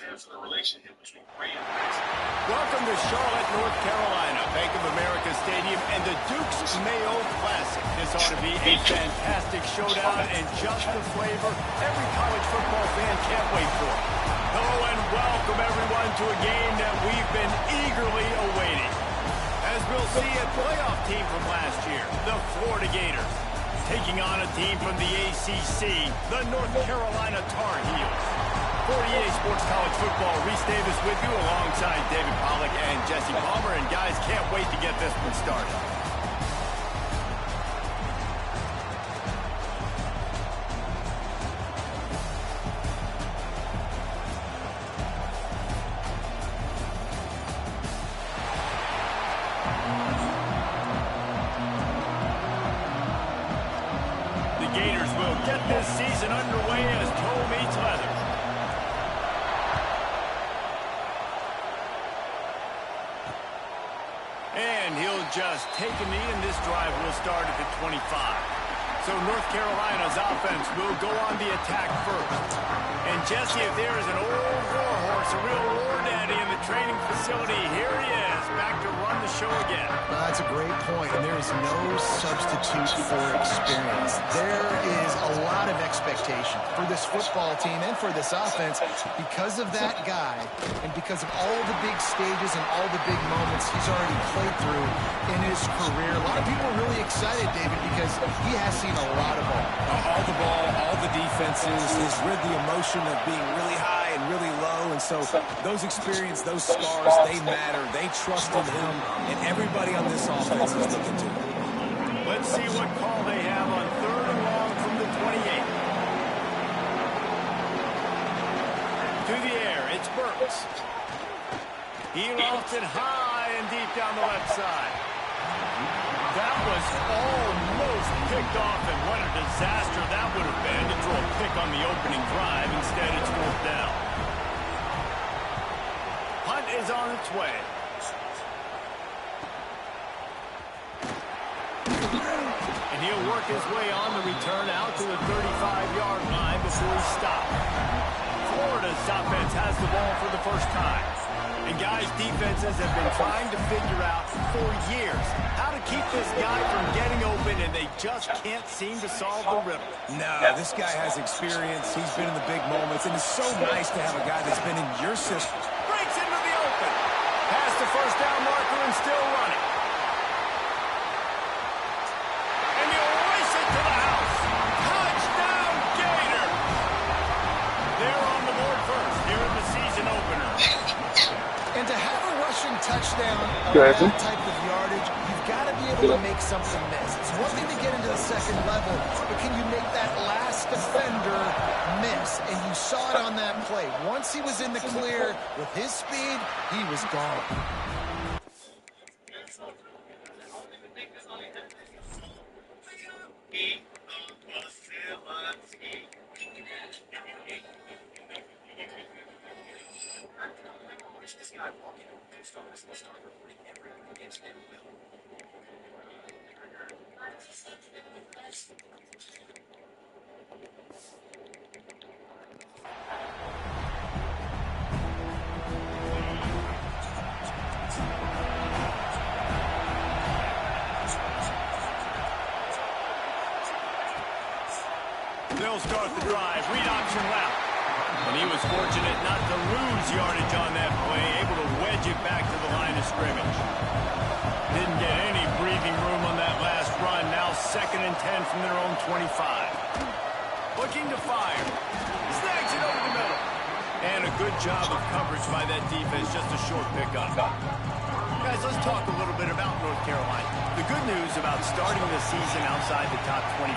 Welcome to Charlotte, North Carolina, Bank of America Stadium, and the Duke's Mayo Classic. This ought to be a fantastic showdown and just the flavor every college football fan can't wait for. Hello and welcome everyone to a game that we've been eagerly awaiting. As we'll see, a playoff team from last year, the Florida Gators, taking on a team from the ACC, the North Carolina Tar Heels. 48 Sports College Football, Reese Davis with you alongside David Pollack and Jesse Palmer. And guys, can't wait to get this one started. The Gators will get this season underway as toe meets leather. And he'll just take a knee, and this drive will start at the 25. So North Carolina's offense will go on the attack first. And Jesse, if there is an old war horse, a real war daddy in the training facility, here he is, back to run the show again. That's a great point, and there is no substitute for experience. There is a lot of expectation for this football team and for this offense because of that guy and because of all the big stages and all the big moments he's already played through in his career. A lot of people are really excited, David, because he has seen a lot of ball. All the ball, all the defenses, he's rid the emotion of being really high and really low, and so those experience, those scars, they matter. They trust in him, and everybody on this offense is looking to him. Let's see what call they have on 3rd and long from the 28. To the air, it's Burks. He lofts it high and deep down the left side. That was almost picked off, and what a disaster that would have been to throw a pick on the opening drive. Instead, it's 4th down. Punt is on its way. And he'll work his way on the return out to the 35-yard line before he stopped. Florida's offense has the ball for the first time. And guys, defenses have been trying to figure out for years how to keep this guy from getting open, and they just can't seem to solve the riddle. No, this guy has experience. He's been in the big moments, and it's so nice to have a guy that's been in your system. Breaks into the open. Past the first down marker and still running. And he'll race it to the house. Touchdown, Gator. They're on the board first here in the season opener. And to have a rushing touchdown on that type of yardage, you've got to be able to make something miss. It's one thing to get into the second level, but can you make that last defender miss? And you saw it on that play. Once he was in the clear with his speed, he was gone. They'll start the drive, read option left. And he was fortunate not to lose yardage on that play, able to wedge it back to the line of scrimmage. Didn't get any breathing room on that last run. Now 2nd and 10 from their own 25. Looking to fire. Snags it over the middle. And a good job of coverage by that defense, just a short pickup. Guys, let's talk a little bit about North Carolina. The good news about starting the season outside the top 25,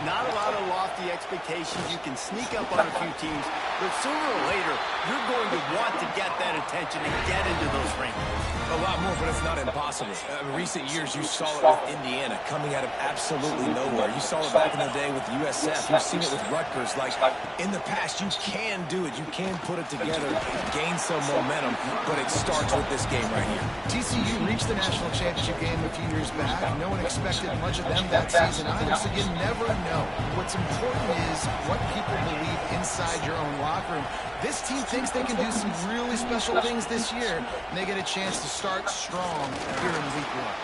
not a lot of lofty expectations. You can sneak up on a few teams, but sooner or later, you're going to want to get that attention and get into those rankings. A lot more, but it's not impossible. In recent years, you saw it with Indiana coming out of absolutely nowhere. You saw it back in the day with USF. You've seen it with Rutgers. Like, in the past, you can do it. You can put it together, gain some momentum, but it starts with this game right here. TCU reached the national championship game a few years back. No one expected much of them that season either, so you never know. What's important is what people believe inside your own locker room. This team thinks they can do some really special things this year, and they get a chance to start strong here in week 1.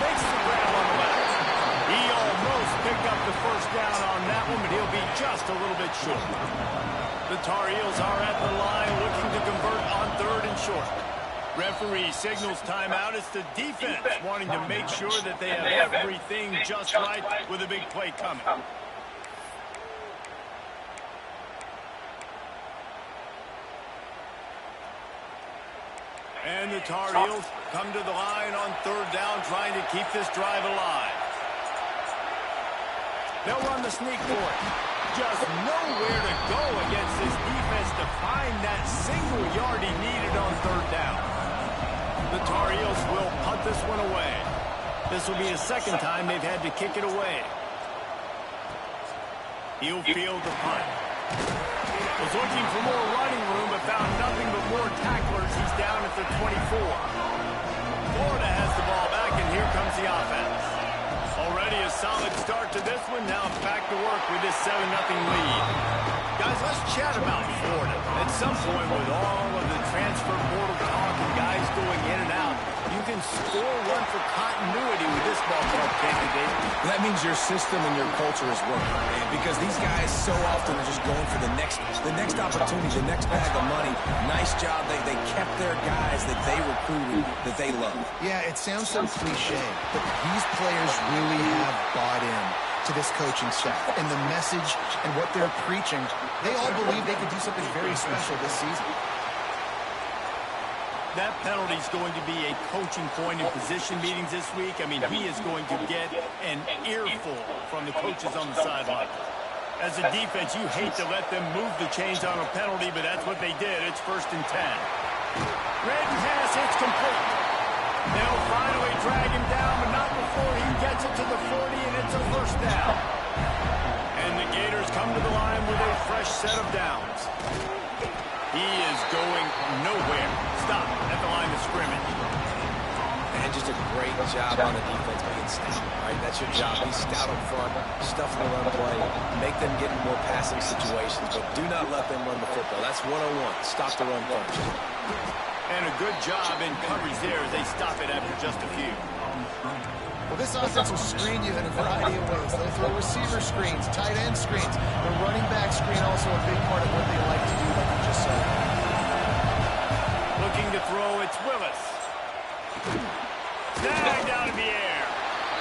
Makes the grab on the left. He almost picked up the first down on that one, but he'll be just a little bit short. The Tar Heels are at the line looking to convert on 3rd and short. Referee signals timeout. It's the defense wanting to make sure that they have everything just right with a big play coming. And the Tar Heels come to the line on 3rd down, trying to keep this drive alive. They'll run the sneak for it. Just nowhere to go against this defense to find that single yard he needed on 3rd down. The Tar Heels will punt this one away. This will be the second time they've had to kick it away. He'll field the punt. Was looking for more running room, but found nothing but more tacklers. He's down at the 24. Florida has the ball back, and here comes the offense. Already a solid start to this one. Now back to work with this 7-0 lead. Guys, let's chat about Florida. At some point, with all of the transfer portal talk and guys going in and out, you can score one for continuity with this ball club, can't you, Dave? That means your system and your culture is working, man, because these guys so often are just going for the next opportunity, the next bag of money. Nice job. They kept their guys that they recruited, that they love. Yeah, it sounds so cliche, but these players really have bought in to this coaching staff and the message and what they're preaching. They all believe they could do something very special this season. That penalty is going to be a coaching point in position meetings this week. I mean, he is going to get an earful from the coaches on the sideline. As a defense, you hate to let them move the chains on a penalty, but that's what they did. It's 1st and 10. Red pass, it's complete. They'll finally drag him down, but not before he gets it to the 40, and it's a 1st down. And the Gators come to the line with a fresh set of downs. He is going nowhere. Stop at the line of scrimmage. And just a great job on the defense being stout, right? That's your job. Be stout up front, stuff in the run play, make them get in more passing situations, but do not let them run the football. That's 101. Stop the run function. And a good job in coverage there as they stop it after just a few. Well, this offense will screen you in a variety of ways. They'll throw receiver screens, tight end screens. The running back screen also a big part of what they like to do, like you just said. Looking to throw, it's Willis. Snagged out of the air.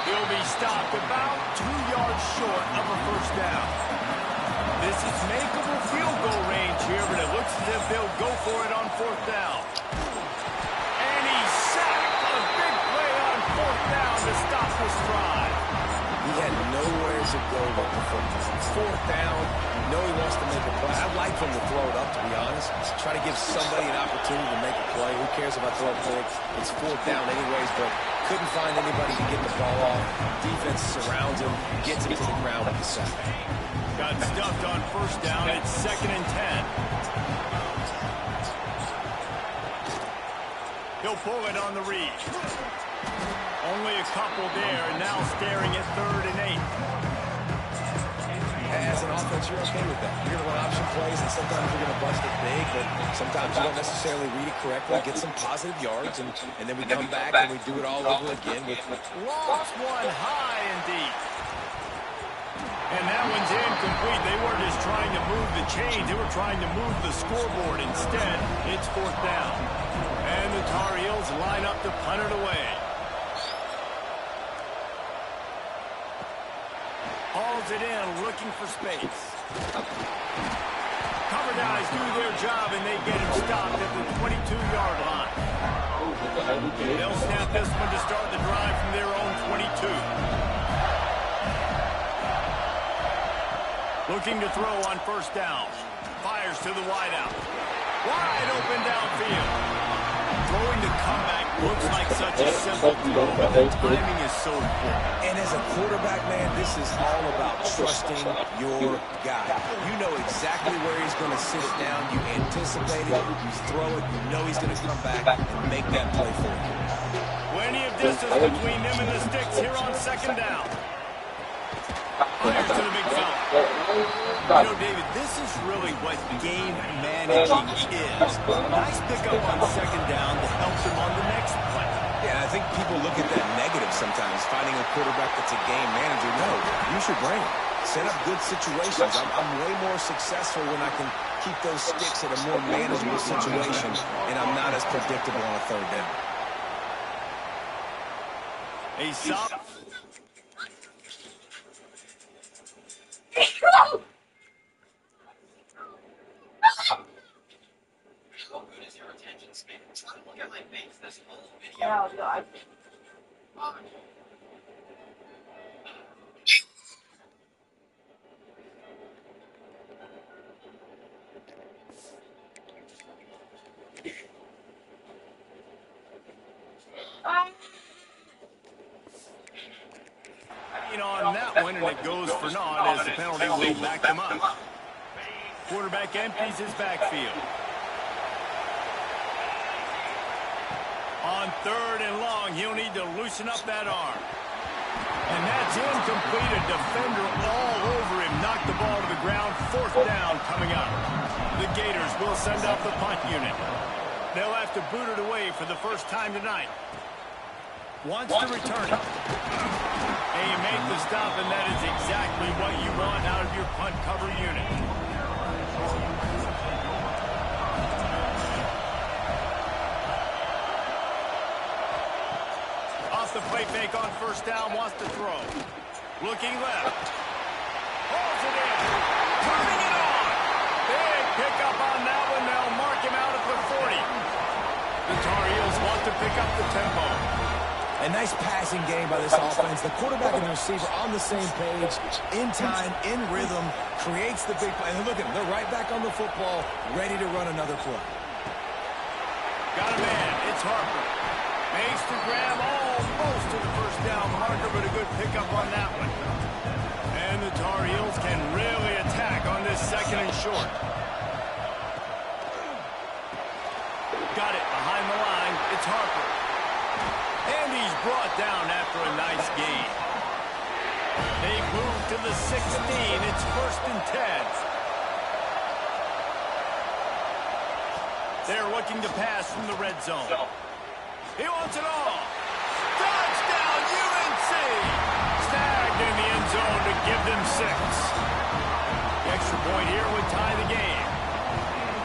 He'll be stopped about 2 yards short of a 1st down. This is makeable field goal range here, but it looks as if they'll go for it on 4th down. And he's sacked. A big play on 4th down to stop this drive. He had nowhere to go but the football. 4th down. No, he wants to make a play. I'd like him to throw it up, to be honest. Try to give somebody an opportunity to make a play. Who cares about throwing picks? It's 4th down anyways, but couldn't find anybody to get the ball off. Defense surrounds him, gets him to the ground with the sack. Got stuffed on 1st down. It's 2nd and 10. He'll pull it on the read. Only a couple there, and now staring at 3rd and 8. As an offense, you're okay with that. You're going to run option plays, and sometimes you're going to bust it big, but sometimes you don't necessarily read it correctly, get some positive yards, and then we come back and we do it all over again. Lost one high and deep. And that one's incomplete. They weren't just trying to move the chains. They were trying to move the scoreboard. Instead, it's 4th down. And the Tar Heels line up to punt it away. Hauls it in, looking for space. Cover guys do their job, and they get him stopped at the 22-yard line. They'll snap this one to start the drive from their own 22. Looking to throw on 1st down. Fires to the wideout. Wide open downfield. Throwing the comeback looks like such a simple throw, but the timing is so important. And as a quarterback, man, this is all about trusting your guy. You know exactly where he's going to sit it down. You anticipate it. You throw it. You know he's going to come back and make that play for you. Plenty of distance between them and the sticks here on second down. Fires to the big fella. You know, David, this is really what game managing is. Nice pickup on second down to help them on the next play. Yeah, I think people look at that negative sometimes, finding a quarterback that's a game manager. No, use your brain. Set up good situations. I'm way more successful when I can keep those sticks at a more manageable situation, and I'm not as predictable on a third down. A stop. How good is your attention span? Look at my face this whole video. Oh, God. On that one, and it goes for naught as the penalty will back them up. Quarterback empties his backfield. On third and long, he'll need to loosen up that arm. And that's incomplete. A defender all over him. Knocked the ball to the ground. Fourth down coming up. The Gators will send out the punt unit. They'll have to boot it away for the first time tonight. Wants to return it. And you make the stop, and that is exactly what you want out of your punt cover unit. Off the play fake on first down, wants to throw. Looking left. Pulls it in. Turning it on. Big pickup on that one. They'll mark him out at the 40. The Tar Heels want to pick up the tempo. A nice passing game by this offense. The quarterback and the receiver on the same page, in time, in rhythm, creates the big play. And look at them. They're right back on the football, ready to run another play. Got a man. It's Harper. Makes the grab almost to the first down marker, but a good pickup on that one. And the Tar Heels can really attack on this second and short. Got it behind the line. It's Harper. And he's brought down after a nice gain. They move to the 16. It's first and 10. They're looking to pass from the red zone. He wants it all. Touchdown, UNC! Snagged in the end zone to give them 6. The extra point here would tie the game.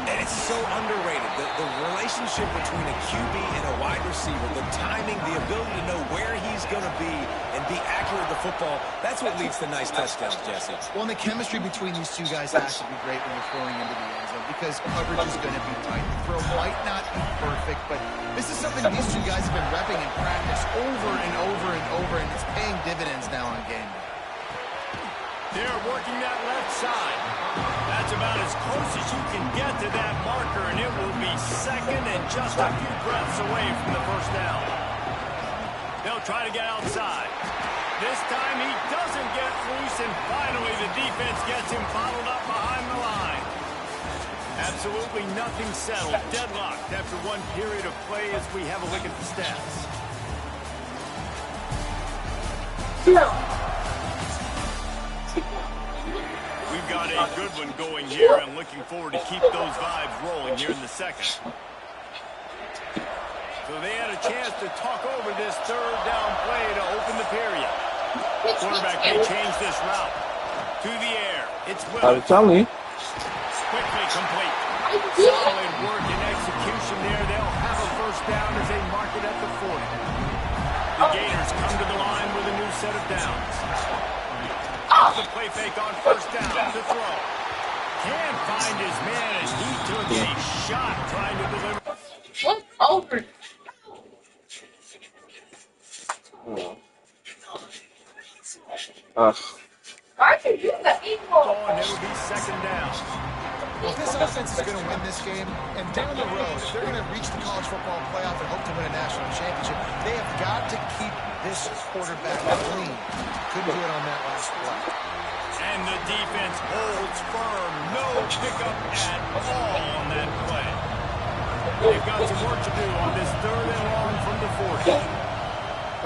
And it's so underrated. The relationship between a QB and a wide receiver, the timing, the ability to know where he's going to be and be accurate with the football, that's what leads to nice touchdowns, Jesse. Well, and the chemistry between these two guys has to be great when you're throwing into the end zone because coverage is going to be tight. The throw might not be perfect, but this is something these two guys have been repping in practice over and over and over, and it's paying dividends now on game day. They're working that left side. That's about as close as you can get to that marker, and it will be second and just a few breaths away from the first down. They'll try to get outside. This time he doesn't get loose, and finally the defense gets him bottled up behind the line. Absolutely nothing settled. Deadlocked after one period of play as we have a look at the stats. We've got a good one going here. I'm looking forward to keep those vibes rolling here in the second. So they had a chance to talk over this third down play to open the period. Quarterback may change this route. To the air. It's Willis. Quickly complete. Solid work and execution there. They'll have a first down as they mark it at the 40. The Gators come to the line with a new set of downs. The play fake on first down to throw. Can't find his man as he took a shot trying to deliver. What's over? Why are you doing that? Oh, and it'll be second down. Well, if this offense is going to win this game, and down the road, if they're going to reach the college football playoff and hope to win a national championship, they have got to keep this quarterback clean. Couldn't do it on that last play. And the defense holds firm. No pickup at all on that play. They've got some work to do on this 3rd and long from the 40.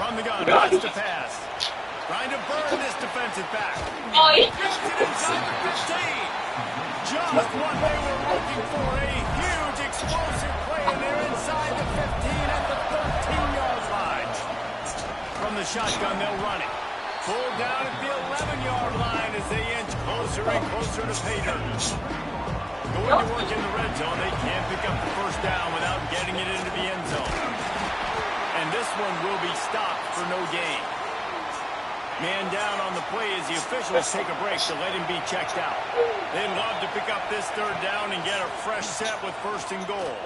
From the gun, watch the pass. Trying to burn this defensive back. Oh, yeah. Gets it inside the 15. Just what they were looking for. A huge explosive play, and they're inside the 15 at the 13-yard line. From the shotgun, they'll run it. Pulled down at the 11-yard line as they inch closer and closer to pay dirt. Going to work in the red zone, they can't pick up the first down without getting it into the end zone. And this one will be stopped for no gain. Man down on the play as the officials take a break to let him be checked out. They'd love to pick up this 3rd down and get a fresh set with 1st and goal.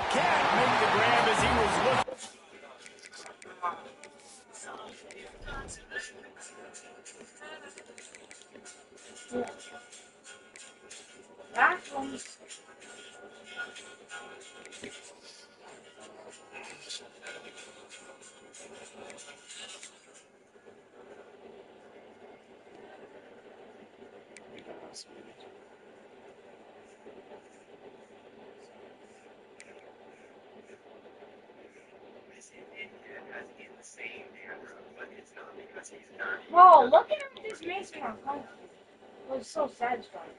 Can't make the grab as he was looking. That one. Whoa, look at how this makes me uncomfortable. It was so satisfying.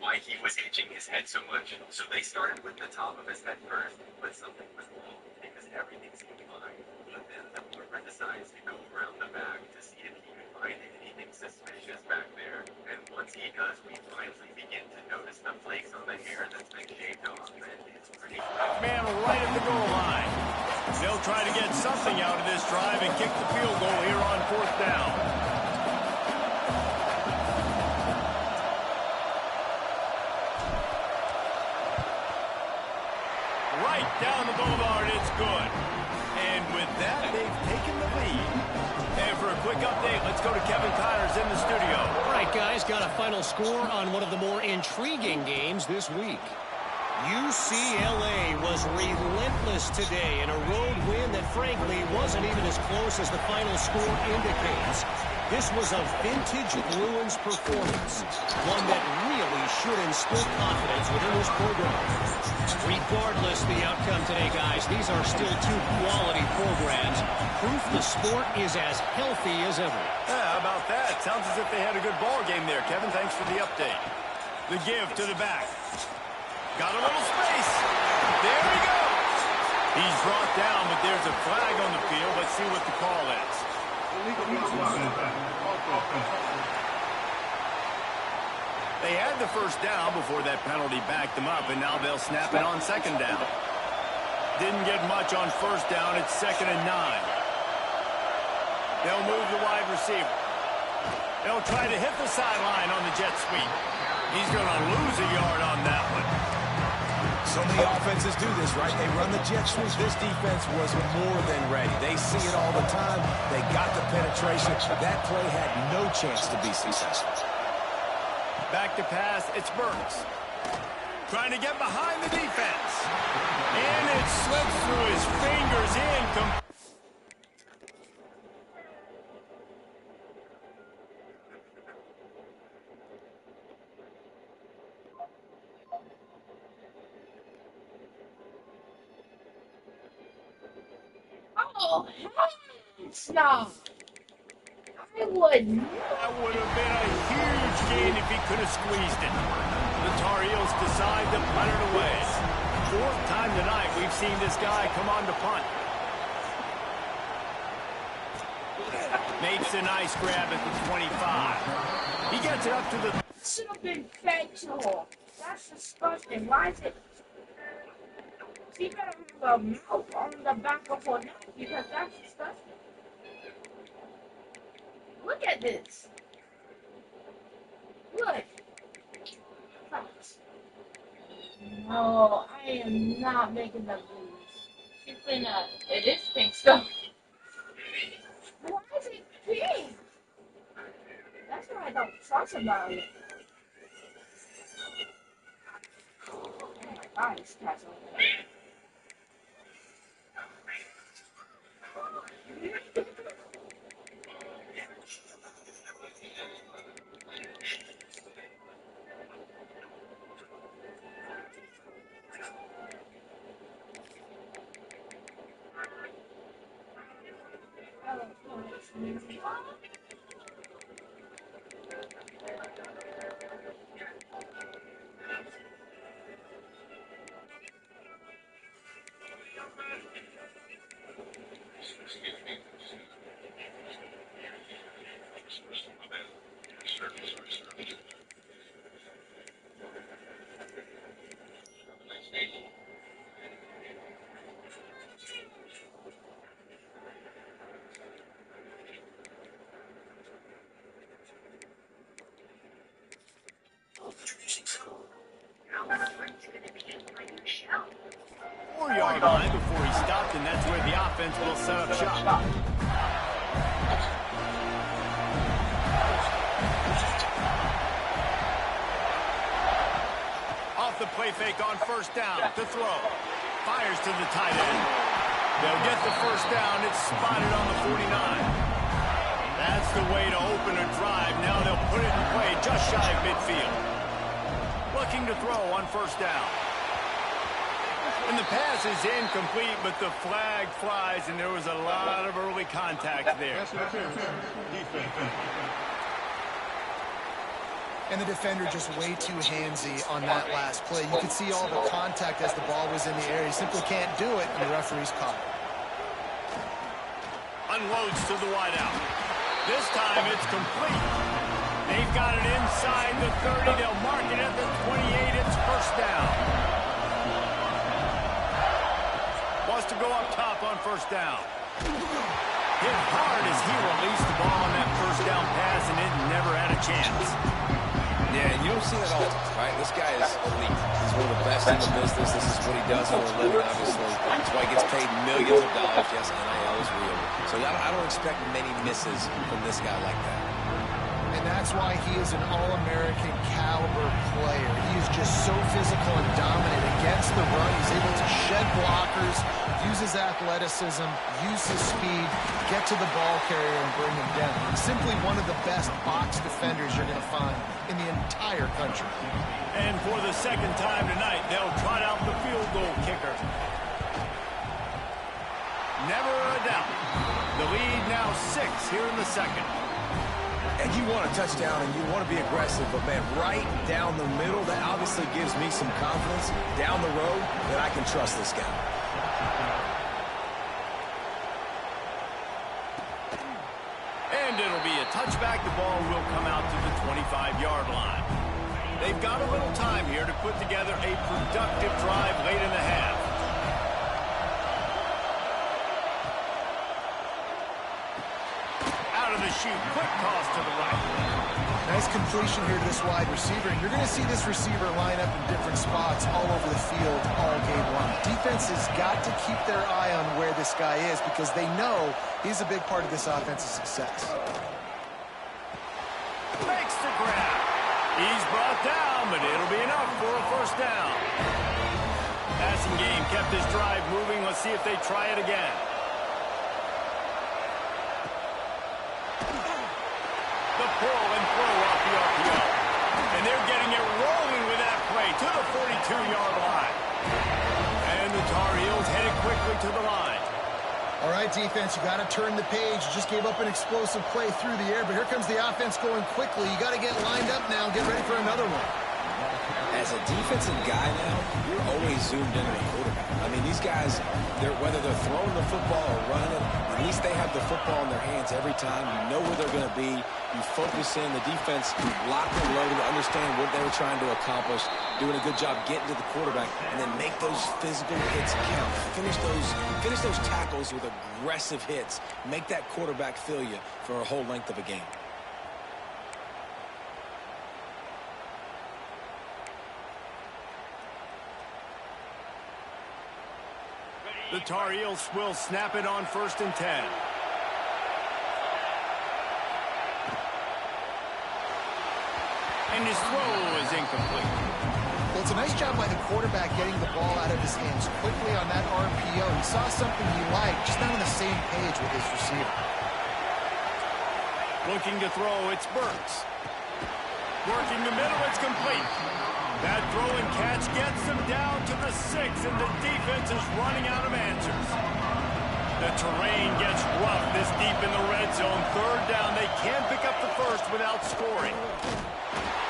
Why he was hitching his head so much. So they started with the top of his head first, but something was wrong because everything seemed fine. But then the barber decides to go around the back to see if he can find anything suspicious back there. And once he does, we finally begin to notice the flakes on the hair that's been shaved off. And it's pretty... Man right at the goal line. They'll try to get something out of this drive and kick the field goal here on 4th down. Right down the boulevard, it's good. And with that, they've taken the lead. And for a quick update, let's go to Kevin Connors in the studio. All right, guys, got a final score on one of the more intriguing games this week. UCLA was relentless today in a road win that, frankly, wasn't even as close as the final score indicates. This was a vintage Bruins performance, one that really should instill confidence within this program. Regardless the outcome today, guys, these are still 2 quality programs. Proof the sport is as healthy as ever. How about that? Sounds as if they had a good ball game there, Kevin. Thanks for the update. The give to the back. Got a little space. There he goes. He's brought down, but there's a flag on the field. Let's see what the call is. They had the first down before that penalty backed them up, and now they'll snap it on 2nd down. Didn't get much on 1st down. It's 2nd and 9. They'll move the wide receiver. They'll try to hit the sideline on the jet sweep. He's going to lose a yard on that one. So many offenses do this, right? They run the jet sweep. This defense was more than ready. They see it all the time. They got the penetration. That play had no chance to be successful. Back to pass, it's Burks. Trying to get behind the defense. And it slips through his fingers in. Oh, heavens no! I would not. That would have been a huge gain if he could have squeezed it. The Tar Heels decide to punt it away. 4th time tonight we've seen this guy come on to punt. Makes a nice grab at the 25. He gets it up to the... Should have been fed to her. That's disgusting. Why is it? She better have a mouth on the back of her neck because that's disgusting. Look at this. Look. No, I am not making them lose. She It is pink stuff. Why is it pink? That's why I don't trust about it. Oh my God, it's cats over there. Yard line before he stopped, and that's where the offense will set up shop. Off the play fake on first down to throw. Fires to the tight end. They'll get the first down. It's spotted on the 49. That's the way to open a drive. Now they'll put it in play just shy of midfield. Looking to throw on first down. And the pass is incomplete, but the flag flies, and there was a lot of early contact there. And the defender just way too handsy on that last play. You could see all the contact as the ball was in the air. He simply can't do it, and the referee's caught it. Unloads to the wideout. This time it's complete. They've got it inside the 30. They'll mark it at the 28. It's first down. Wants to go up top on first down. Hit hard as he released the ball on that first down pass, and it never had a chance. Yeah, you don't see that all the time, right? This guy is elite. He's one of the best in the business. This is what he does for a living, obviously. That's why he gets paid millions of dollars. Yes, NIL is real. So I don't expect many misses from this guy like that. And that's why he is an All-American caliber player. He is just so physical and dominant against the run. He's able to shed blockers, use his athleticism, use his speed, get to the ball carrier and bring him down. He's simply one of the best box defenders you're going to find in the entire country. And for the second time tonight, they'll trot out the field goal kicker. Never a doubt. The lead now 6 here in the second. And you want a touchdown and you want to be aggressive, but man, right down the middle, that obviously gives me some confidence down the road that I can trust this guy. And it'll be a touchback. The ball will come out to the 25-yard line. They've got a little time here to put together a productive drive late in the half. Out of the chute, quick toss to the right. Nice completion here to this wide receiver. And you're going to see this receiver line up in different spots all over the field all game long. Defense has got to keep their eye on where this guy is because they know he's a big part of this offense's success. Makes the grab. He's brought down, but it'll be enough for a first down. Passing game kept his drive moving. Let's see if they try it again. The pull and throw off the RPO. And they're getting it rolling with that play to the 42-yard line. And the Tar Heels headed quickly to the line. All right, defense, you got to turn the page. You just gave up an explosive play through the air, but here comes the offense going quickly. You got to get lined up now and get ready for another one. As a defensive guy now, you're always zoomed in on the quarterback. I mean, these guys, whether they're throwing the football or running it, at least they have the football in their hands every time. You know where they're going to be. You focus in. The defense locked and loaded to understand what they were trying to accomplish, doing a good job getting to the quarterback, and then make those physical hits count. Finish those tackles with aggressive hits. Make that quarterback feel you for a whole length of a game. The Tar Heels will snap it on 1st and 10. And his throw is incomplete. Well, it's a nice job by the quarterback getting the ball out of his hands quickly on that RPO. He saw something he liked, just not on the same page with his receiver. Looking to throw, it's Burks. Working the middle, it's complete. That throw and catch gets them down to the 6, and the defense is running out of answers. The terrain gets rough this deep in the red zone. 3rd down, they can't pick up the first without scoring.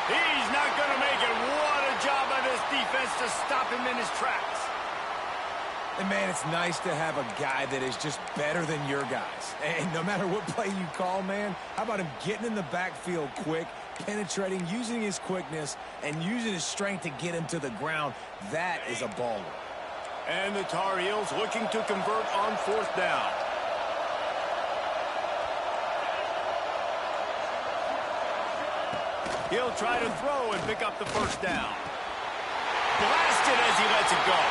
He's not going to make it. What a job by this defense to stop him in his tracks. And, man, it's nice to have a guy that is just better than your guys. And no matter what play you call, man, how about him getting in the backfield quick, penetrating, using his quickness, and using his strength to get him to the ground. That is a baller. And the Tar Heels looking to convert on 4th down. He'll try to throw and pick up the 1st down. Blasted as he lets it go.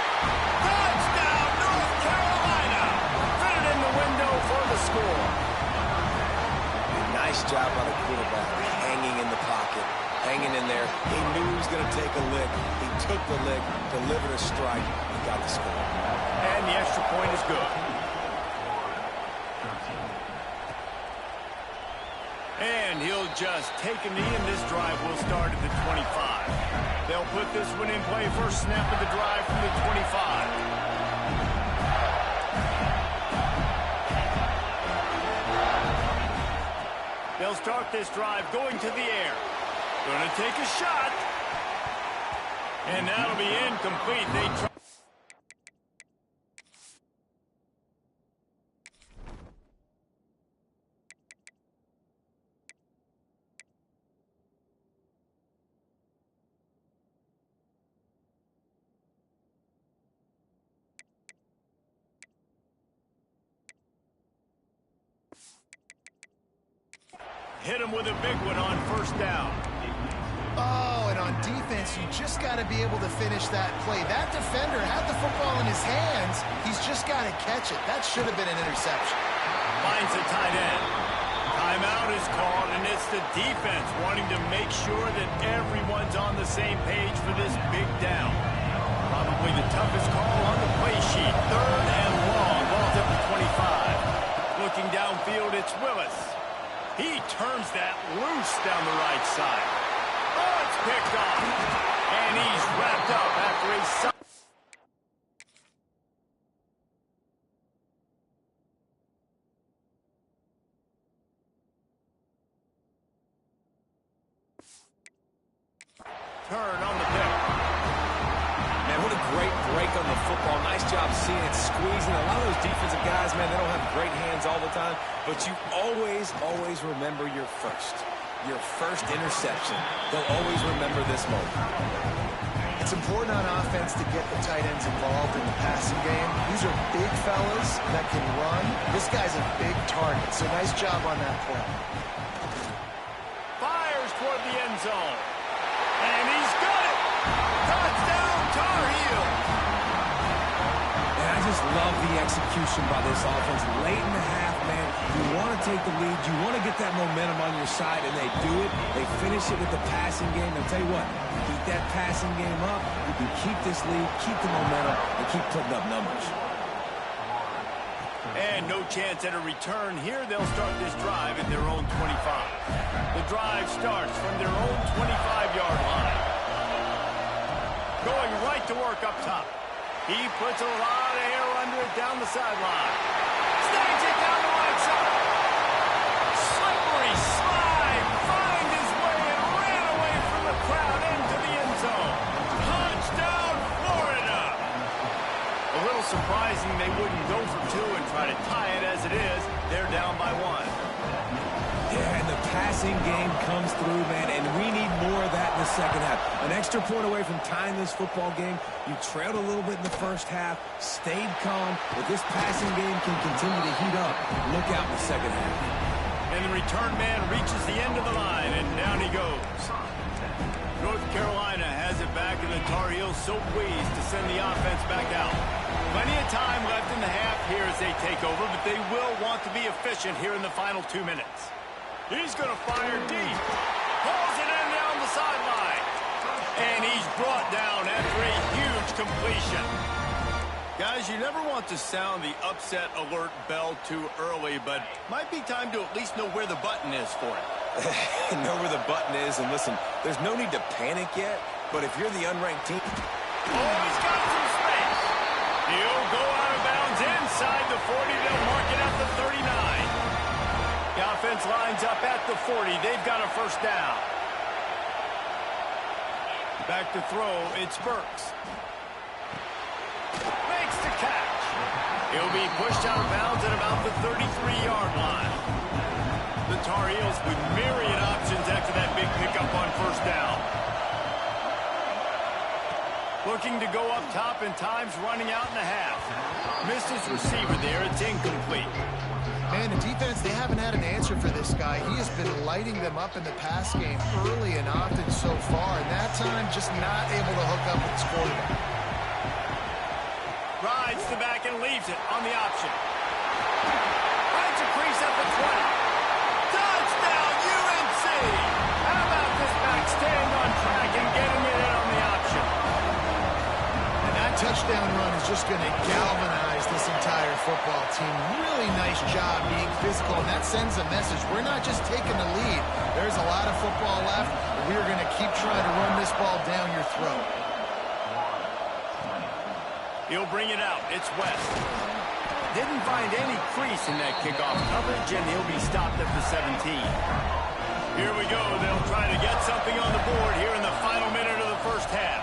Touchdown, North Carolina! Fitted in the window for the score. Nice job by the quarterback, hanging in the pocket, hanging in there. He knew he was going to take a lick. He took the lick, delivered a strike, and got the score. And the extra point is good. And he'll just take a knee, and this drive will start at the 25. They'll put this one in play. First snap of the drive from the 25. They'll start this drive going to the air. Going to take a shot. And that'll be incomplete. They try. Hit him with a big one on 1st down. Oh, and on defense, you just got to be able to finish that play. That defender had the football in his hands. He's just got to catch it. That should have been an interception. Finds a tight end. Timeout is called, and it's the defense wanting to make sure that everyone's on the same page for this big down. Probably the toughest call on the play sheet. 3rd and long. Ball's up to 25. Looking downfield, it's Willis. He turns that loose down the right side. Oh, it's picked off. And he's wrapped up after a... Turn on the pick. Man, what a great break on the football. Nice job seeing it squeezing. A lot of those defensive guys, man, they don't have great hands all the time, but you always remember your first interception. They'll always remember this moment. It's important on offense to get the tight ends involved in the passing game. These are big fellas that can run. This guy's a big target, so nice job on that play. Fires toward the end zone. And he's got it! Touchdown, Tar Heels! And I just love the execution by this offense. Late in the half, man, you want to take the lead. You want to get that momentum on your side, and they do it. They finish it with the passing game. I'll tell you what, keep that passing game up. You can keep this lead, keep the momentum, and keep putting up numbers. And no chance at a return here. They'll start this drive at their own 25. The drive starts from their own 25-yard line. Going right to work up top. He puts a lot of air under it down the sideline. Snags it down the right side. Slippery slide. Find his way and ran away from the crowd into the end zone. Touchdown, Florida. A little surprising they wouldn't go for 2 and try to tie it as it is. They're down by 1. Yeah, and the passing game comes through, man, and we need more of that in the second half. An extra point away from tying this football game. You trailed a little bit in the first half, stayed calm, but this passing game can continue to heat up. Look out in the second half. And the return man reaches the end of the line, and down he goes. North Carolina has it back quarterback, and the Tar Heels so pleased to send the offense back out. Plenty of time left in the half here as they take over, but they will want to be efficient here in the final 2 minutes. He's going to fire deep. Pulls it in down the sideline. And he's brought down after a huge completion. Guys, you never want to sound the upset alert bell too early, but might be time to at least know where the button is for it. Know where the button is, and listen, there's no need to panic yet, but if you're the unranked team... Oh, he's got some space. He'll go out of bounds inside the 40. They'll mark it at the 39. The offense lines up at the 40. They've got a first down. Back to throw, it's Burks. Makes the catch. He'll be pushed out of bounds at about the 33-yard line. The Tar Heels with myriad options after that big pickup on first down. Looking to go up top, and time's running out in the half. Missed his receiver there. It's incomplete. Man, the defense, they haven't had an answer for this guy. He has been lighting them up in the pass game early and often so far, and that time just not able to hook up with his quarterback. Rides the back and leaves it on the option. Finds a crease at the 20. Touchdown, UNC! How about this back staying on track and getting it in on the option? And that touchdown run is just going to galvanize this entire football team. Really nice job being physical, and that sends a message. We're not just taking the lead. There's a lot of football left, and we are going to keep trying to run this ball down your throat. He'll bring it out. It's West. Didn't find any crease in that kickoff coverage, and he'll be stopped at the 17. Here we go. They'll try to get something on the board here in the final minute of the first half.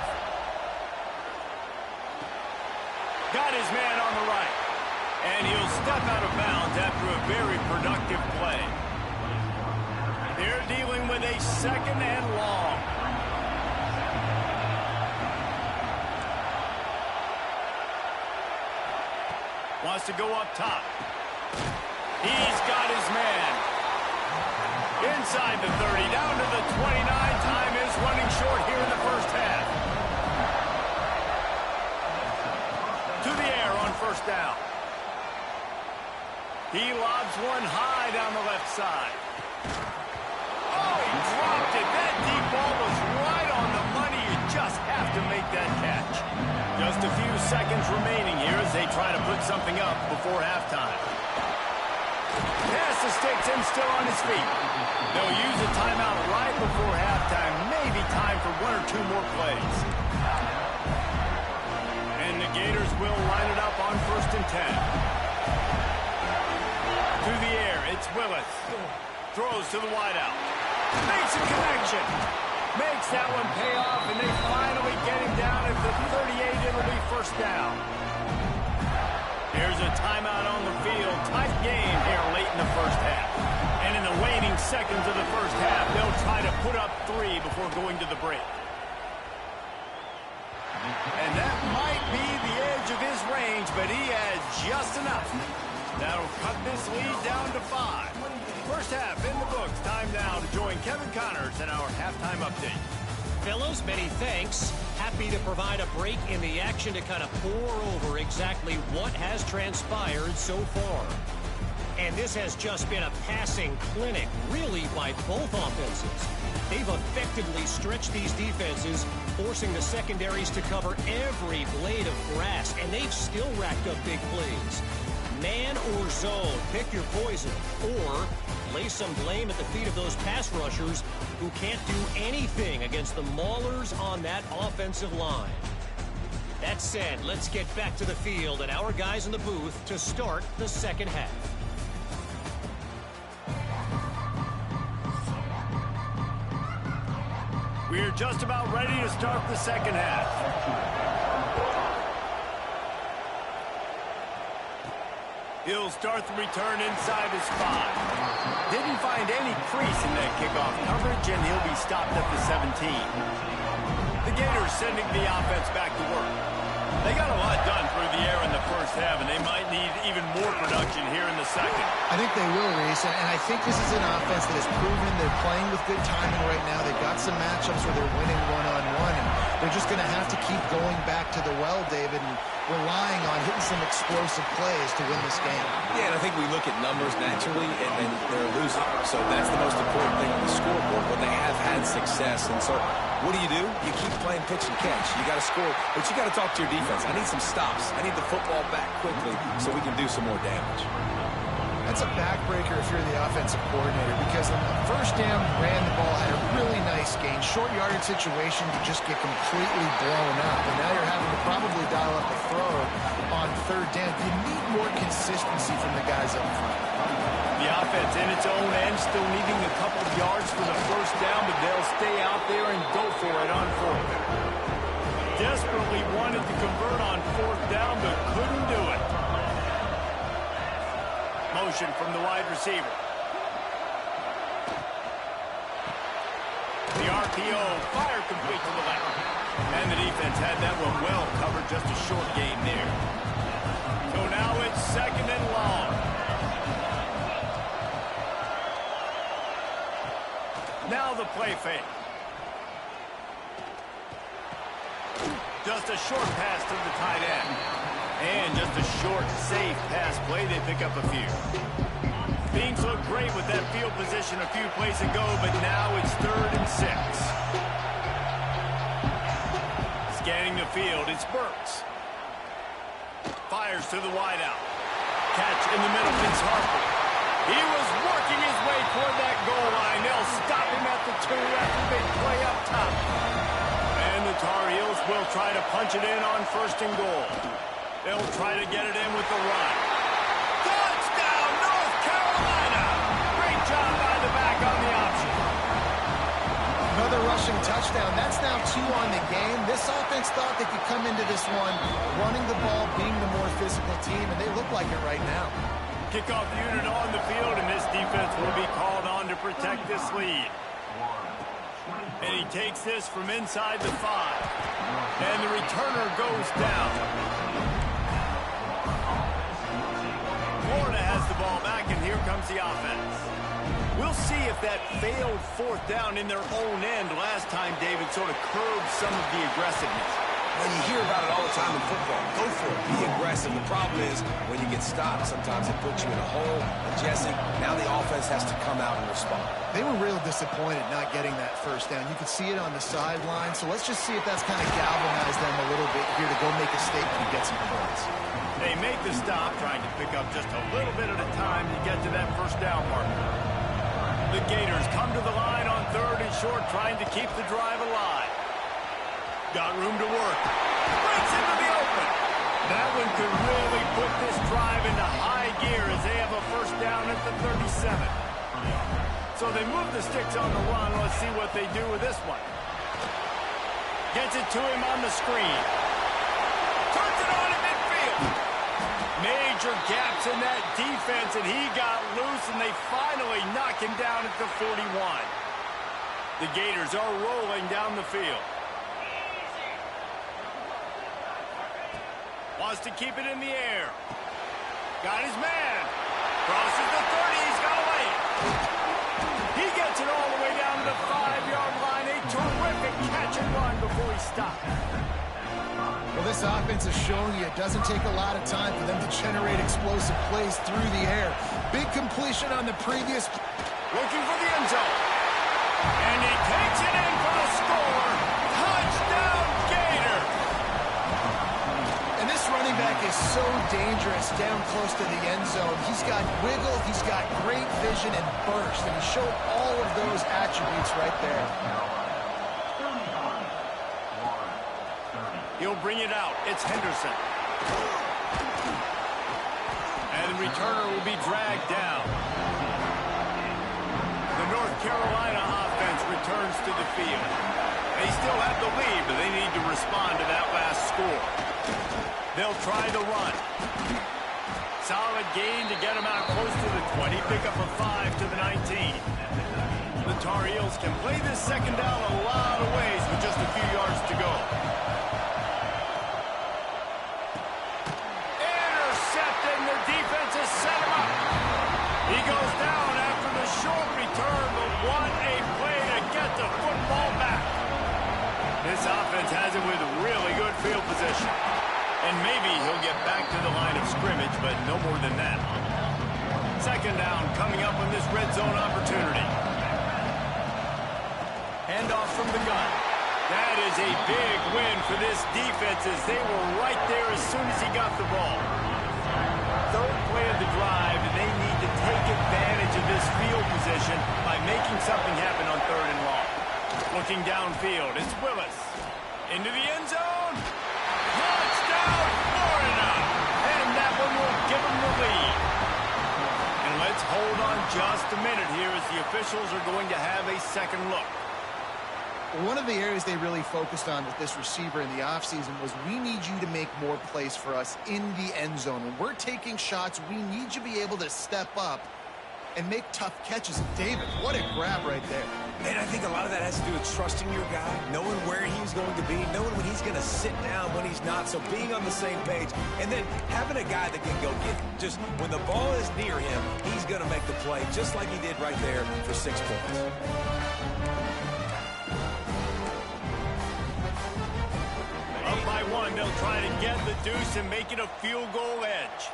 Got his man on the right. And he'll step out of bounds after a very productive play. They're dealing with a second and long. Wants to go up top. He's got his man. Inside the 30, down to the 29. Time is running short here in the first half. To the air on first down. He lobs one high down the left side. Oh, he dropped it. That deep ball was right on the money. You just have to make that catch. Just a few seconds remaining here as they try to put something up before halftime. Pass the sticks and still on his feet. They'll use a timeout right before halftime. Maybe time for one or two more plays. And the Gators will line it up on 1st and 10. To the air, it's Willis. Throws to the wideout. Makes a connection. Makes that one pay off, and they finally get him down at the 38. It'll be first down. Here's a timeout on the field. Tight game here late in the first half. And in the waning seconds of the first half, they'll try to put up 3 before going to the break. And that might be the edge of his range, but he has just enough. That'll cut this lead down to 5. First half in the books. Time now to join Kevin Connors in our halftime update. Fellows, many thanks. Happy to provide a break in the action to kind of pour over exactly what has transpired so far. And this has just been a passing clinic, really, by both offenses. They've effectively stretched these defenses, forcing the secondaries to cover every blade of grass, and they've still racked up big plays. Man or zone, pick your poison, or lay some blame at the feet of those pass rushers who can't do anything against the maulers on that offensive line. That said, let's get back to the field and our guys in the booth to start the second half. We're just about ready to start the second half. He'll start the return inside his 5. Didn't find any crease in that kickoff coverage, and he'll be stopped at the 17. The Gators sending the offense back to work. They got a lot done through the air in the first half, and they might need even more production here in the second. I think they will, Reese, and I think this is an offense that has proven they're playing with good timing right now. They've got some matchups where they're winning one-on-one, and they're just going to have to keep going back to the well, David, and relying on hitting some explosive plays to win this game. Yeah, and I think we look at numbers naturally, and they're losing. So that's the most important thing on the scoreboard, but they have had success. And so what do? You keep playing pitch and catch. You got to score, but you got to talk to your defense. I need some stops. I need the football back quickly so we can do some more damage. That's a backbreaker if you're the offensive coordinator, because on the first down, ran the ball, had a really nice gain. Short yardage situation, you just get completely blown up. And now you're having to probably dial up a throw on third down. You need more consistency from the guys up front. The offense in its own end, still needing a couple of yards for the first down, but they'll stay out there and go for it on fourth. Desperately wanted to convert on fourth down, but couldn't do it. Motion from the wide receiver. The RPO, fire complete to the left. And the defense had that one well covered, just a short gain there. So now it's second and long. Now the play fake. Just a short pass to the tight end. And just a short, safe pass play. They pick up a few. Beans look great with that field position a few plays ago, but now it's 3rd and 6. Scanning the field, it's Burks. Fires to the wideout. Catch in the middle, Vince Harper. He was working his way toward that goal line. They'll stop him at the 2 after the big play up top. And the Tar Heels will try to punch it in on 1st and goal. They'll try to get it in with the run. Touchdown, North Carolina! Great job by the back on the option. Another rushing touchdown. That's now 2 on the game. This offense thought they could come into this one running the ball, being the more physical team, and they look like it right now. Kickoff unit on the field, and this defense will be called on to protect this lead. And he takes this from inside the 5. And the returner goes down. Florida has the ball back, and here comes the offense. We'll see if that failed 4th down in their own end last time, David, sort of curbed some of the aggressiveness. Well, you hear about it all the time in football. Go for it. Be aggressive. The problem is when you get stopped, sometimes it puts you in a hole. And Jesse, now the offense has to come out and respond. They were real disappointed not getting that first down. You could see it on the sideline. So let's just see if that's kind of galvanized them a little bit here to go make a statement and get some points. They make the stop, trying to pick up just a little bit at a time to get to that first down marker. The Gators come to the line on 3rd and short, trying to keep the drive alive. Got room to work. Breaks into the open. That one could really put this drive into high gear as they have a first down at the 37. So they move the sticks on the run. Let's see what they do with this one. Gets it to him on the screen. Turns it on in midfield. Major gaps in that defense, and he got loose, and they finally knock him down at the 41. The Gators are rolling down the field. Wants to keep it in the air. Got his man. Crosses the 30. He's got away. He gets it all the way down to the 5-yard line. A terrific catch and run before he stopped. Well, this offense is showing you it doesn't take a lot of time for them to generate explosive plays through the air. Big completion on the previous. Looking for the end zone. And he takes it in for the score. Touchdown, Gators. And this running back is so dangerous down close to the end zone. He's got wiggle, he's got great vision and burst, and he showed all of those attributes right there. He'll bring it out. It's Henderson. And the returner will be dragged down. The North Carolina offense returns to the field. They still have the lead, but they need to respond to that last score. They'll try the run. Solid gain to get them out close to the 20. Pick up a 5 to the 19. The Tar Heels can play this second down a lot of ways with just a few yards to go. Intercepted, and the defense has set him up. He goes down after the short return, but what a play to get the football back. This offense has it position. And maybe he'll get back to the line of scrimmage, but no more than that. Second down coming up on this red zone opportunity. Handoff from the gun. That is a big win for this defense as they were right there as soon as he got the ball. Third play of the drive, and they need to take advantage of this field position by making something happen on third and long. Looking downfield, it's Willis. Into the end zone. Touchdown, Florida! And that one will give them the lead. And let's hold on just a minute here as the officials are going to have a second look. One of the areas they really focused on with this receiver in the offseason was we need you to make more plays for us in the end zone. When we're taking shots, we need you to be able to step up and make tough catches. David, what a grab right there. And I think a lot of that has to do with trusting your guy, knowing where he's going to be, knowing when he's going to sit down, when he's not, so being on the same page, and then having a guy that can go get just when the ball is near him, he's going to make the play just like he did right there for 6 points. Up by one, they'll try to get the deuce and make it a field goal edge.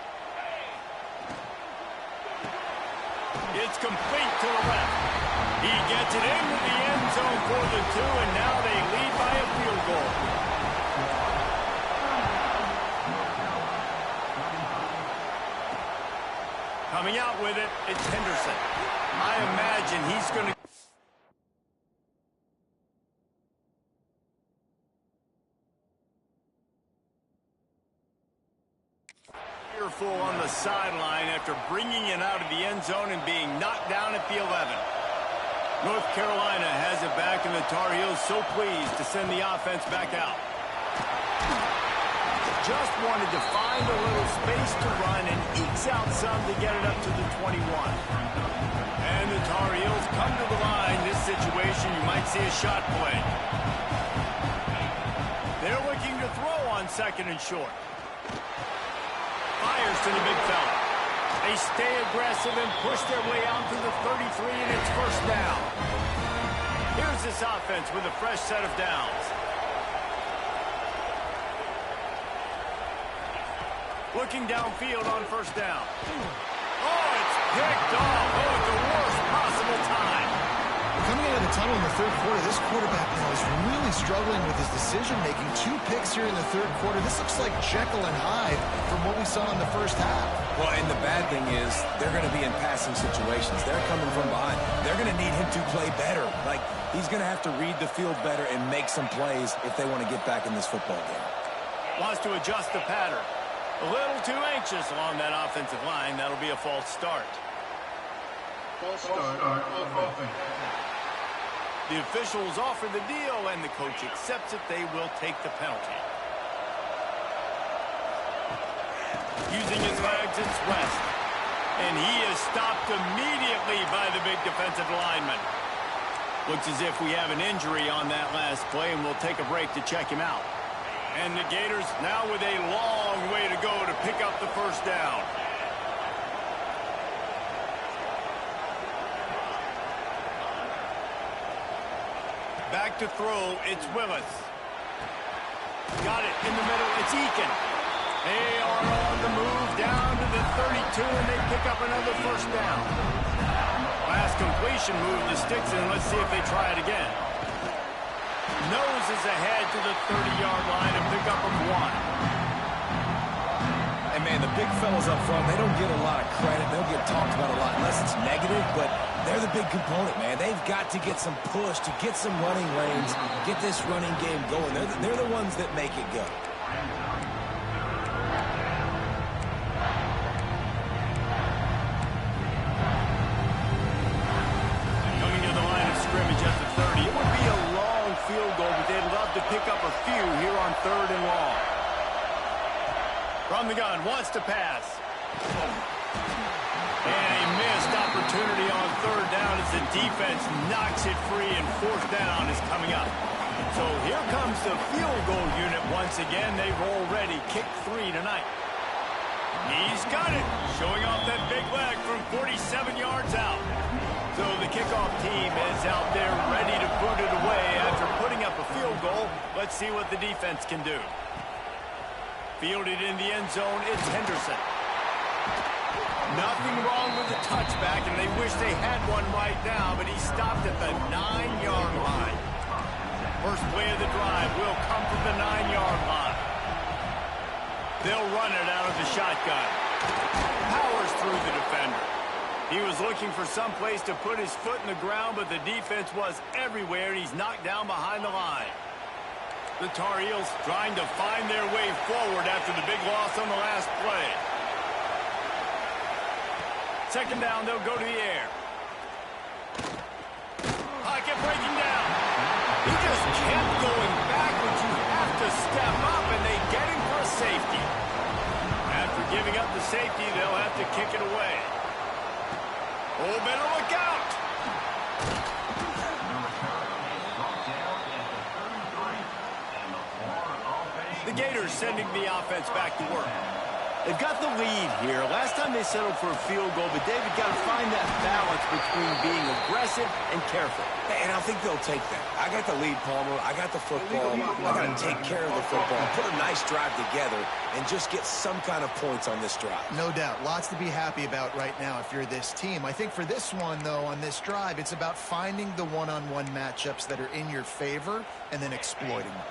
It's complete to the left. He gets it into the end zone for the 2, and now they lead by a field goal. Coming out with it, it's Henderson. I imagine he's going to... Fearful on the sideline after bringing it out of the end zone and being knocked down at the 11. North Carolina has it back, and the Tar Heels so pleased to send the offense back out. Just wanted to find a little space to run and ekes out some to get it up to the 21. And the Tar Heels come to the line. This situation, you might see a shot play. They're looking to throw on second and short. Fires to the big fella. They stay aggressive and push their way out to the 33, and it's first down. Here's this offense with a fresh set of downs. Looking downfield on first down. Oh, it's picked off. Oh, at the worst possible time. Coming out of the tunnel in the third quarter, this quarterback now is really struggling with his decision-making. 2 picks here in the third quarter. This looks like Jekyll and Hyde from what we saw in the first half. Well, and the bad thing is they're going to be in passing situations. They're coming from behind. They're going to need him to play better. Like, he's going to have to read the field better and make some plays if they want to get back in this football game. Wants to adjust the pattern. A little too anxious along that offensive line. That'll be a false start. False start on offense. The officials offer the deal, and the coach accepts it. They will take the penalty. Using his legs, it's West. And he is stopped immediately by the big defensive lineman. Looks as if we have an injury on that last play, and we'll take a break to check him out. And the Gators now with a long way to go to pick up the first down. Back to throw, it's Willis. Got it in the middle, it's Eakin. They are on the move down to the 32, and they pick up another first down. Last completion moved the sticks in. Let's see if they try it again. Noses ahead to the 30-yard line and pick up of 1. And, man, the big fellas up front, they don't get a lot of credit. They'll get talked about a lot unless it's negative, but they're the big component, man. They've got to get some push, to get some running lanes, get this running game going. They're the ones that make it go. Coming to the line of scrimmage at the 30. It would be a long field goal, but they'd love to pick up a few here on third and long. From the gun, wants to pass. And a missed opportunity on third down as the defense knocks it free, and fourth down is coming up. So here comes the field goal unit once again. They've already kicked 3 tonight. He's got it, showing off that big leg from 47 yards out. So the kickoff team is out there ready to boot it away after putting up a field goal. Let's see what the defense can do. Fielded in the end zone, it's Henderson. Nothing wrong with the touchback, and they wish they had one right now, but he stopped at the 9-yard line. First play of the drive will come from the 9-yard line. They'll run it out of the shotgun. Powers through the defender. He was looking for some place to put his foot in the ground, but the defense was everywhere, and he's knocked down behind the line. The Tar Heels trying to find their way forward after the big loss on the last play. Second down, they'll go to the air. Pocket breaking down. He just kept going backwards. You have to step up, and they get him for a safety. After giving up the safety, they'll have to kick it away. Oh, better look out. The Gators sending the offense back to work. They've got the lead here. Last time they settled for a field goal, but David got to find that balance between being aggressive and careful. And I think they'll take that. I got the lead, Palmer. I got the football. I got to take care of the football, put a nice drive together, and just get some kind of points on this drive. No doubt. Lots to be happy about right now if you're this team. I think for this one, though, on this drive, it's about finding the one-on-one matchups that are in your favor and then exploiting them.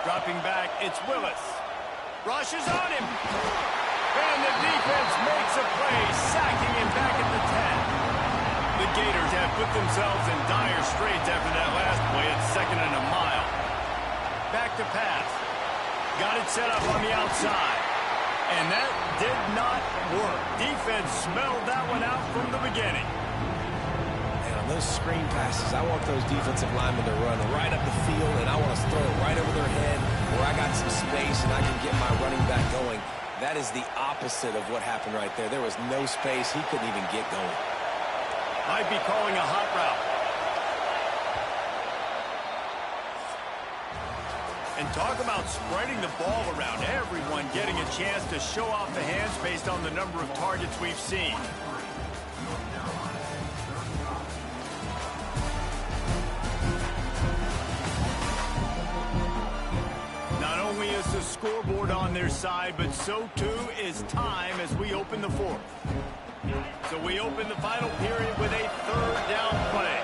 Dropping back, it's Willis. Rushes on him. And the defense makes a play, sacking him back at the 10. The Gators have put themselves in dire straits after that last play. It's 2nd and a mile. Back to pass. Got it set up on the outside. And that did not work. Defense smelled that one out from the beginning. Those screen passes, I want those defensive linemen to run right up the field, and I want to throw it right over their head where I got some space and I can get my running back going. That is the opposite of what happened right there. There was no space. He couldn't even get going. Might be calling a hot route. And talk about spreading the ball around. Everyone getting a chance to show off the hands based on the number of targets we've seen. Is the scoreboard on their side, but so too is time as we open the fourth. So we open the final period with a 3rd down play.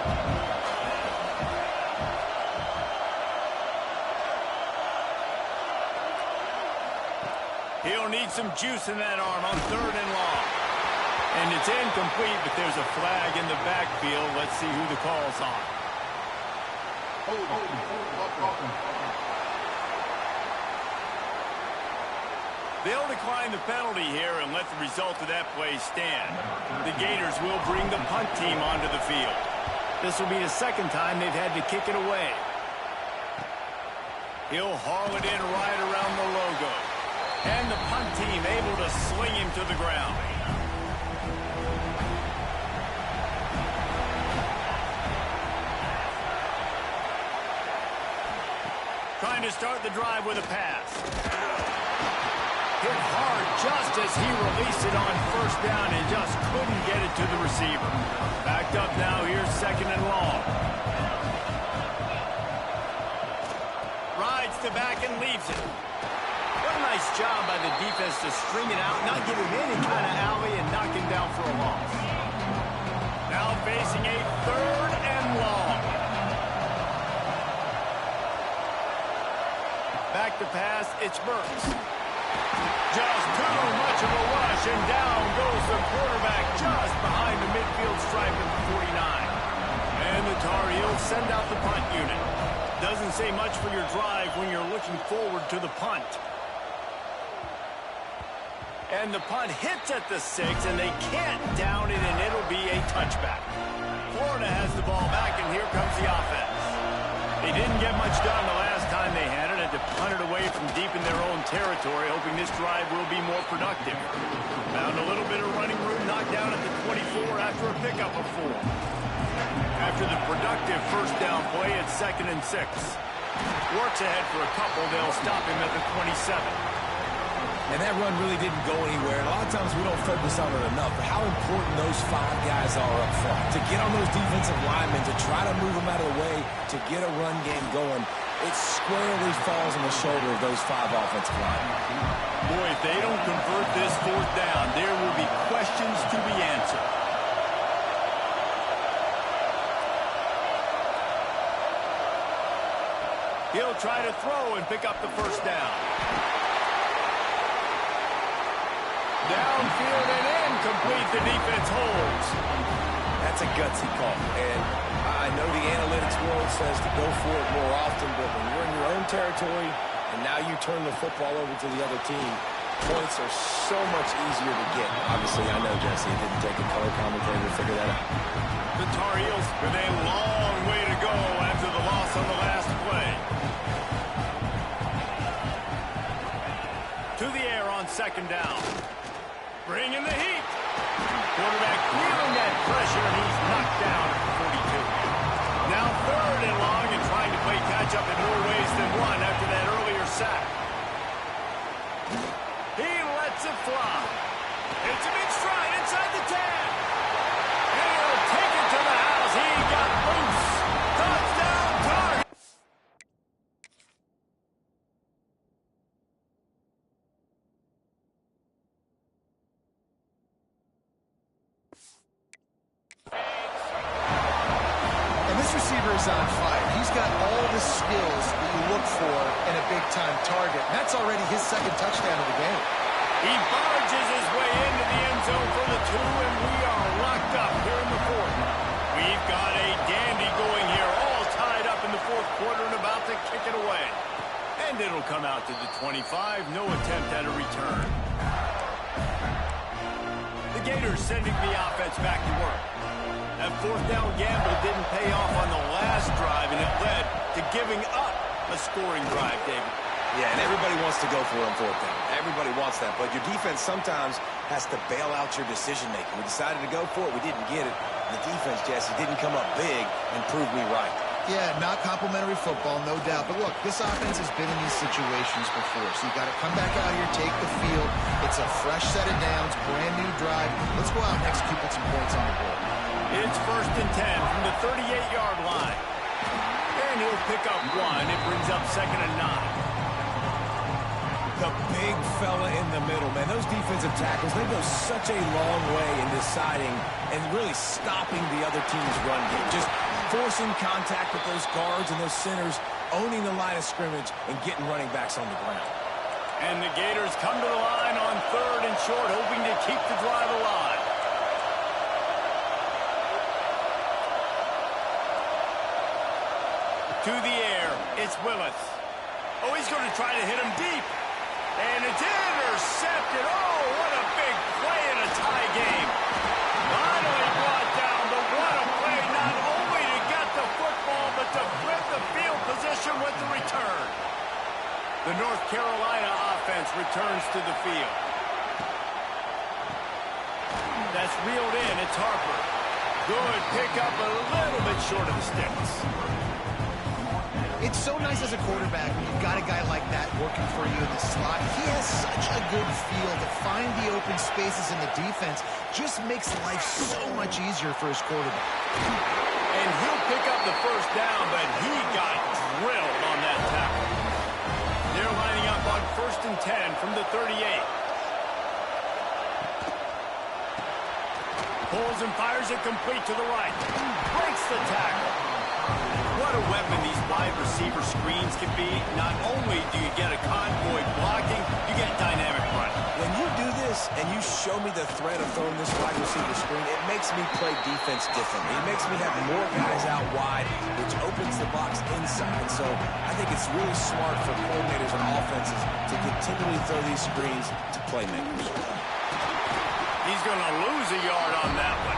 He'll need some juice in that arm on 3rd and long. And it's incomplete, but there's a flag in the backfield. Let's see who the call's on. They'll decline the penalty here and let the result of that play stand. The Gators will bring the punt team onto the field. This will be the 2nd time they've had to kick it away. He'll haul it in right around the logo. And the punt team able to sling him to the ground. Trying to start the drive with a pass. Hit hard just as he released it on 1st down and just couldn't get it to the receiver. Backed up now, here's 2nd and long. Rides to back and leaves it. What a nice job by the defense to string it out, not give him any kind of alley and knock him down for a loss. Now facing a 3rd and long. Back to pass, it's Burks. Just too much of a rush, and down goes the quarterback just behind the midfield stripe at the 49. And the Tar Heels send out the punt unit. Doesn't say much for your drive when you're looking forward to the punt. And the punt hits at the 6, and they can't down it, and it'll be a touchback. Florida has the ball back, and here comes the offense. They didn't get much done the last time they had it. Had to punt it away from deep in their own territory, hoping this drive will be more productive. Found a little bit of running room, knocked down at the 24 after a pickup of 4. After the productive 1st down play, it's 2nd and 6. Works ahead for a couple. They'll stop him at the 27. And that run really didn't go anywhere. And a lot of times we don't focus on it enough, but how important those 5 guys are up front. To get on those defensive linemen, to try to move them out of the way, to get a run game going, it squarely falls on the shoulder of those 5 offensive linemen. Boy, if they don't convert this 4th down, there will be questions to be answered. He'll try to throw and pick up the 1st down. Downfield and incomplete. The defense holds. That's a gutsy call. And I know the analytics world says to go for it more often, but when you're in your own territory and now you turn the football over to the other team, points are so much easier to get. Obviously, I know, Jesse, it didn't take a color commentator to figure that out. The Tar Heels with a long way to go after the loss on the last play. To the air on 2nd down. Bring in the heat. Quarterback feeling that pressure, and he's knocked down at the 42. Now 3rd and long and trying to play catch-up in more ways than one after that earlier sack. He lets it fly. It's a big stride inside the 10. And he'll take it to the house. He got loose. Touchdown, Tar. Receiver is on fire. He's got all the skills that you look for in a big-time target. And that's already his 2nd touchdown of the game. He barges his way into the end zone for the 2, and we are locked up here in the 4th. We've got a dandy going here, all tied up in the 4th quarter and about to kick it away. And it'll come out to the 25. No attempt at a return. The Gators sending the offense back to work. That 4th down gamble didn't pay off on the last drive, and it led to giving up a scoring drive, David. Yeah, and everybody wants to go for it on 4th down. Everybody wants that, but your defense sometimes has to bail out your decision-making. We decided to go for it. We didn't get it. The defense, Jesse, didn't come up big and prove me right. Yeah, not complimentary football, no doubt. But look, this offense has been in these situations before, so you got to come back out here, take the field. It's a fresh set of downs, brand new drive. Let's go out and execute with some points on the board. It's 1st and 10 from the 38-yard line. And he'll pick up 1. It brings up 2nd and 9. The big fella in the middle, man. Those defensive tackles, they go such a long way in deciding and really stopping the other team's run game. Just forcing contact with those guards and those centers, owning the line of scrimmage, and getting running backs on the ground. And the Gators come to the line on 3rd and short, hoping to keep the drive alive. To the air, it's Willis. Oh, he's going to try to hit him deep. And it's intercepted. Oh, what a big play in a tie game. Finally brought down, but what a play, not only to get the football, but to flip the field position with the return. The North Carolina offense returns to the field. That's reeled in. It's Harper. Good pickup, a little bit short of the sticks. It's so nice as a quarterback when you've got a guy like that working for you in the slot. He has such a good feel to find the open spaces in the defense. Just makes life so much easier for his quarterback. And he'll pick up the 1st down, but he got drilled on that tackle. They're lining up on 1st and 10 from the 38. Pulls and fires it complete to the right. Breaks the tackle. What a weapon these wide receiver screens can be. Not only do you get a convoy blocking, you get dynamic running. When you do this and you show me the threat of throwing this wide receiver screen, it makes me play defense differently. It makes me have more guys out wide, which opens the box inside. So I think it's really smart for coordinators and offenses to continually throw these screens to playmakers. He's going to lose a yard on that one.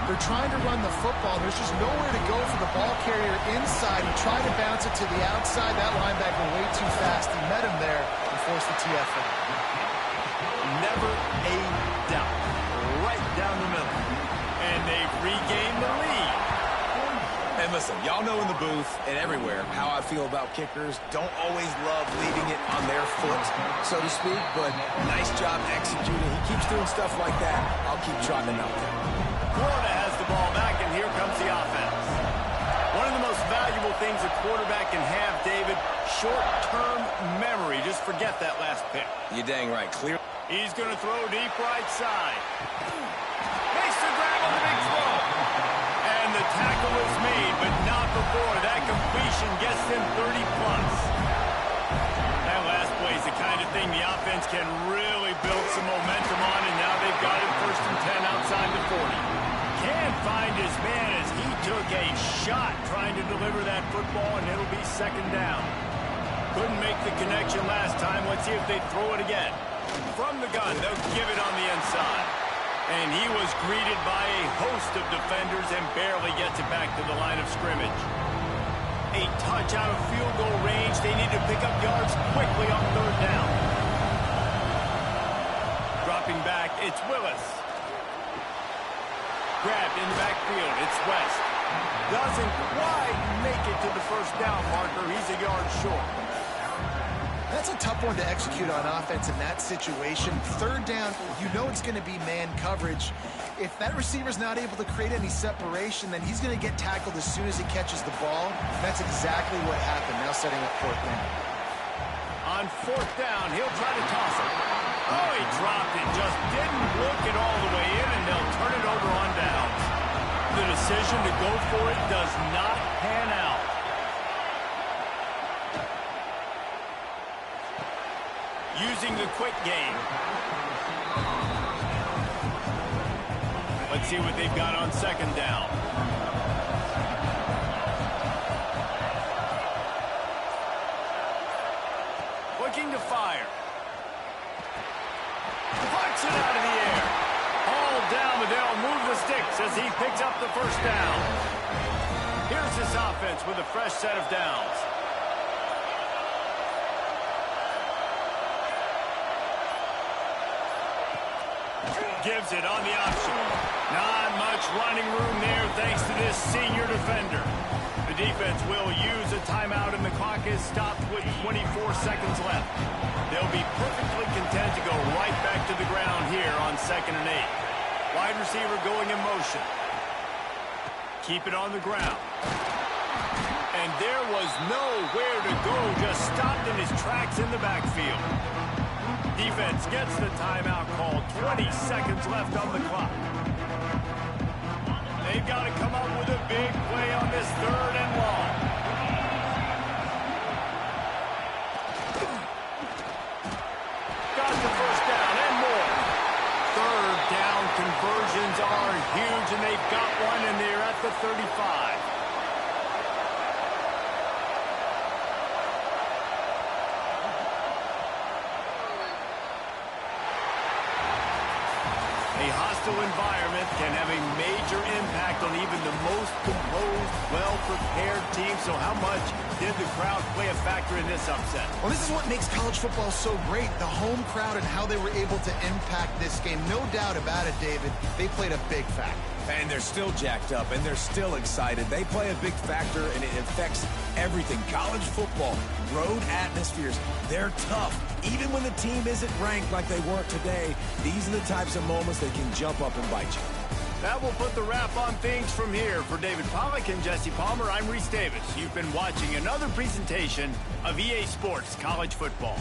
They're trying to run the football. There's just nowhere to go for the ball carrier inside. He tried to bounce it to the outside. That linebacker way too fast. He met him there and forced the TFL. Never a doubt. Right down the middle. And they've regained the lead. And listen, y'all know in the booth and everywhere how I feel about kickers. Don't always love leaving it on their foot, so to speak, but nice job executing. He keeps doing stuff like that. I'll keep trotting him out there. Florida has the ball back, and here comes the offense. One of the most valuable things a quarterback can have, David, short-term memory. Just forget that last pick. You're dang right. Clear. He's going to throw deep right side. Makes the grab on the big throw. And the tackle is made, but not before. That completion gets them 30-plus. That last play is the kind of thing the offense can really build some momentum on, and now they've got it 1st and 10 outside the 40. Can't find his man as he took a shot trying to deliver that football, and it'll be 2nd down. Couldn't make the connection last time. Let's see if they throw it again. From the gun, they'll give it on the inside. And he was greeted by a host of defenders and barely gets it back to the line of scrimmage. A touch out of field goal range. They need to pick up yards quickly on 3rd down. Dropping back, it's Willis. Grabbed in the backfield, it's West. Doesn't quite make it to the 1st down marker. He's a yard short. That's a tough one to execute on offense in that situation. 3rd down, you know it's going to be man coverage. If that receiver's not able to create any separation, then he's going to get tackled as soon as he catches the ball. That's exactly what happened. Now setting up 4th down. On 4th down, he'll try to toss it. Oh, he dropped it. Just didn't look it all the way in, and they'll turn it over on downs. The decision to go for it does not pan out. Using the quick game. Let's see what they've got on 2nd down. Looking to fire. Flicks it out of the air. All down, but they'll move the sticks as he picks up the 1st down. Here's this offense with a fresh set of downs. Gives it on the option. Not much running room there thanks to this senior defender. The defense will use a timeout, and the clock is stopped with 24 seconds left. They'll be perfectly content to go right back to the ground here on 2nd and 8. Wide receiver going in motion. Keep it on the ground. And there was nowhere to go, just stopped in his tracks in the backfield. Defense gets the timeout called. 20 seconds left on the clock. They've got to come up with a big play on this 3rd and long. Got the 1st down and more. 3rd down conversions are huge, and they've got one, and they're at the 35. A hostile environment can have a major impact on even the most composed, well-prepared team. So how much did the crowd play a factor in this upset? Well, this is what makes college football so great, the home crowd and how they were able to impact this game. No doubt about it, David. They played a big factor. And they're still jacked up, and they're still excited. They play a big factor, and it affects everything. College football, road atmospheres, they're tough. Even when the team isn't ranked like they weren't today, these are the types of moments that can jump up and bite you. That will put the wrap on things from here. For David Pollack and Jesse Palmer, I'm Reese Davis. You've been watching another presentation of EA Sports College Football.